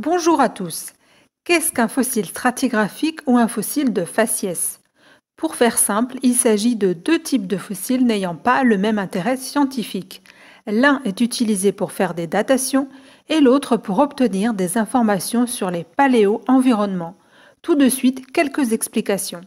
Bonjour à tous. Qu'est-ce qu'un fossile stratigraphique ou un fossile de faciès? Pour faire simple, il s'agit de deux types de fossiles n'ayant pas le même intérêt scientifique. L'un est utilisé pour faire des datations et l'autre pour obtenir des informations sur les paléo-environnements. Tout de suite, quelques explications.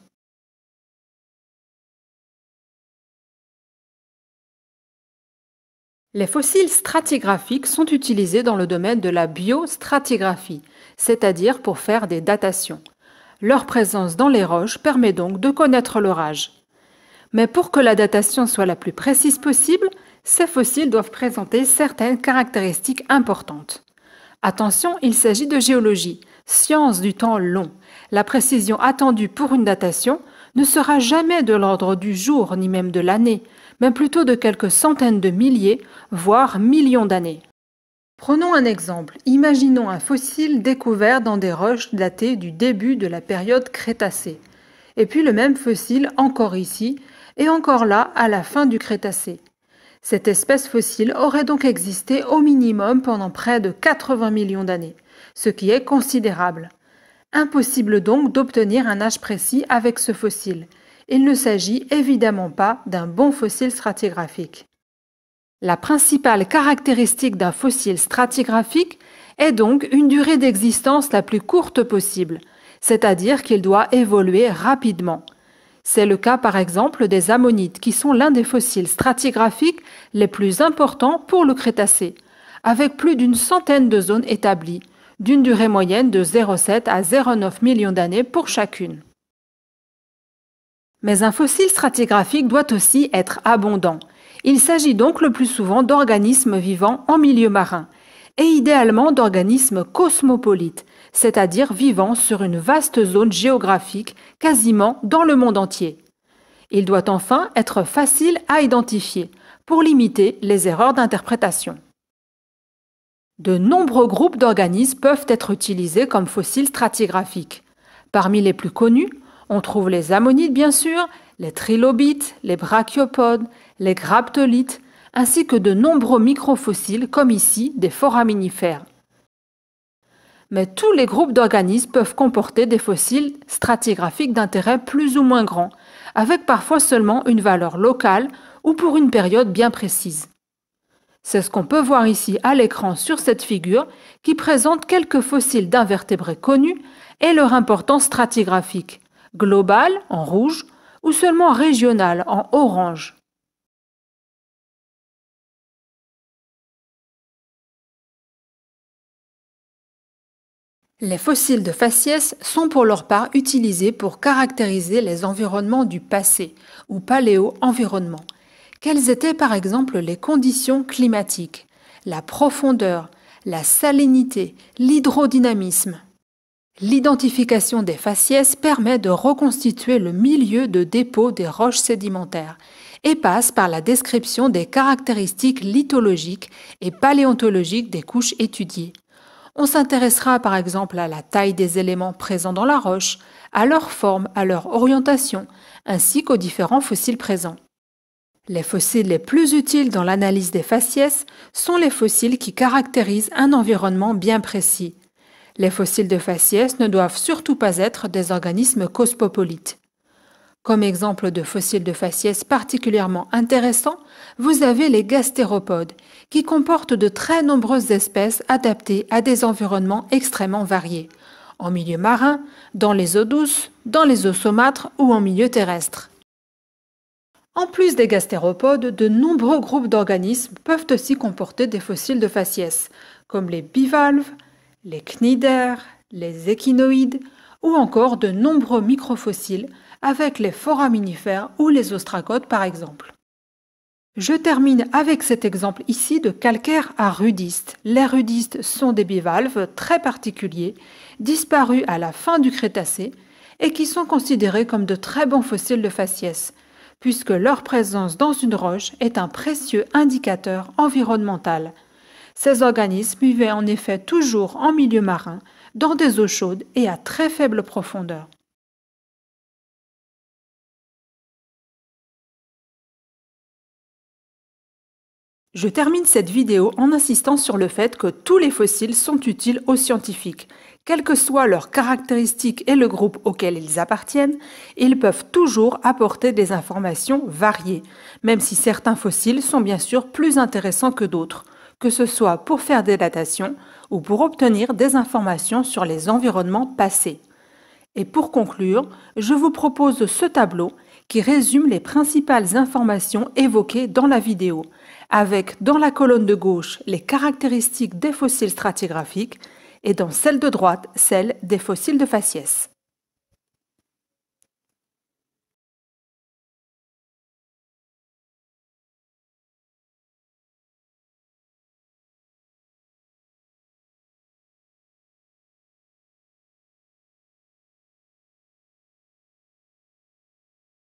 Les fossiles stratigraphiques sont utilisés dans le domaine de la biostratigraphie, c'est-à-dire pour faire des datations. Leur présence dans les roches permet donc de connaître leur âge. Mais pour que la datation soit la plus précise possible, ces fossiles doivent présenter certaines caractéristiques importantes. Attention, il s'agit de géologie, science du temps long. La précision attendue pour une datation ne sera jamais de l'ordre du jour ni même de l'année, mais plutôt de quelques centaines de milliers, voire millions d'années. Prenons un exemple. Imaginons un fossile découvert dans des roches datées du début de la période Crétacée. Et puis le même fossile encore ici et encore là à la fin du Crétacé. Cette espèce fossile aurait donc existé au minimum pendant près de 80 millions d'années, ce qui est considérable. Impossible donc d'obtenir un âge précis avec ce fossile. Il ne s'agit évidemment pas d'un bon fossile stratigraphique. La principale caractéristique d'un fossile stratigraphique est donc une durée d'existence la plus courte possible, c'est-à-dire qu'il doit évoluer rapidement. C'est le cas par exemple des ammonites qui sont l'un des fossiles stratigraphiques les plus importants pour le Crétacé, avec plus d'une centaine de zones établies, d'une durée moyenne de 0,7 à 0,9 millions d'années pour chacune. Mais un fossile stratigraphique doit aussi être abondant. Il s'agit donc le plus souvent d'organismes vivant en milieu marin, et idéalement d'organismes cosmopolites, c'est-à-dire vivant sur une vaste zone géographique, quasiment dans le monde entier. Il doit enfin être facile à identifier, pour limiter les erreurs d'interprétation. De nombreux groupes d'organismes peuvent être utilisés comme fossiles stratigraphiques. Parmi les plus connus, on trouve les ammonites bien sûr, les trilobites, les brachiopodes, les graptolites, ainsi que de nombreux microfossiles comme ici des foraminifères. Mais tous les groupes d'organismes peuvent comporter des fossiles stratigraphiques d'intérêt plus ou moins grand, avec parfois seulement une valeur locale ou pour une période bien précise. C'est ce qu'on peut voir ici à l'écran sur cette figure qui présente quelques fossiles d'invertébrés connus et leur importance stratigraphique, globale en rouge ou seulement régionale en orange. Les fossiles de faciès sont pour leur part utilisés pour caractériser les environnements du passé ou paléo-environnement. Quelles étaient par exemple les conditions climatiques, la profondeur, la salinité, l'hydrodynamisme? L'identification des faciès permet de reconstituer le milieu de dépôt des roches sédimentaires et passe par la description des caractéristiques lithologiques et paléontologiques des couches étudiées. On s'intéressera par exemple à la taille des éléments présents dans la roche, à leur forme, à leur orientation, ainsi qu'aux différents fossiles présents. Les fossiles les plus utiles dans l'analyse des faciès sont les fossiles qui caractérisent un environnement bien précis. Les fossiles de faciès ne doivent surtout pas être des organismes cosmopolites. Comme exemple de fossiles de faciès particulièrement intéressants, vous avez les gastéropodes, qui comportent de très nombreuses espèces adaptées à des environnements extrêmement variés, en milieu marin, dans les eaux douces, dans les eaux saumâtres ou en milieu terrestre. En plus des gastéropodes, de nombreux groupes d'organismes peuvent aussi comporter des fossiles de faciès, comme les bivalves, les cnidaires, les échinoïdes ou encore de nombreux microfossiles avec les foraminifères ou les ostracodes par exemple. Je termine avec cet exemple ici de calcaire à rudistes. Les rudistes sont des bivalves très particuliers, disparus à la fin du Crétacé et qui sont considérés comme de très bons fossiles de faciès, puisque leur présence dans une roche est un précieux indicateur environnemental. Ces organismes vivaient en effet toujours en milieu marin, dans des eaux chaudes et à très faible profondeur. Je termine cette vidéo en insistant sur le fait que tous les fossiles sont utiles aux scientifiques. Quelles que soient leurs caractéristiques et le groupe auquel ils appartiennent, ils peuvent toujours apporter des informations variées, même si certains fossiles sont bien sûr plus intéressants que d'autres, que ce soit pour faire des datations ou pour obtenir des informations sur les environnements passés. Et pour conclure, je vous propose ce tableau qui résume les principales informations évoquées dans la vidéo, avec dans la colonne de gauche les caractéristiques des fossiles stratigraphiques et dans celle de droite celles des fossiles de faciès.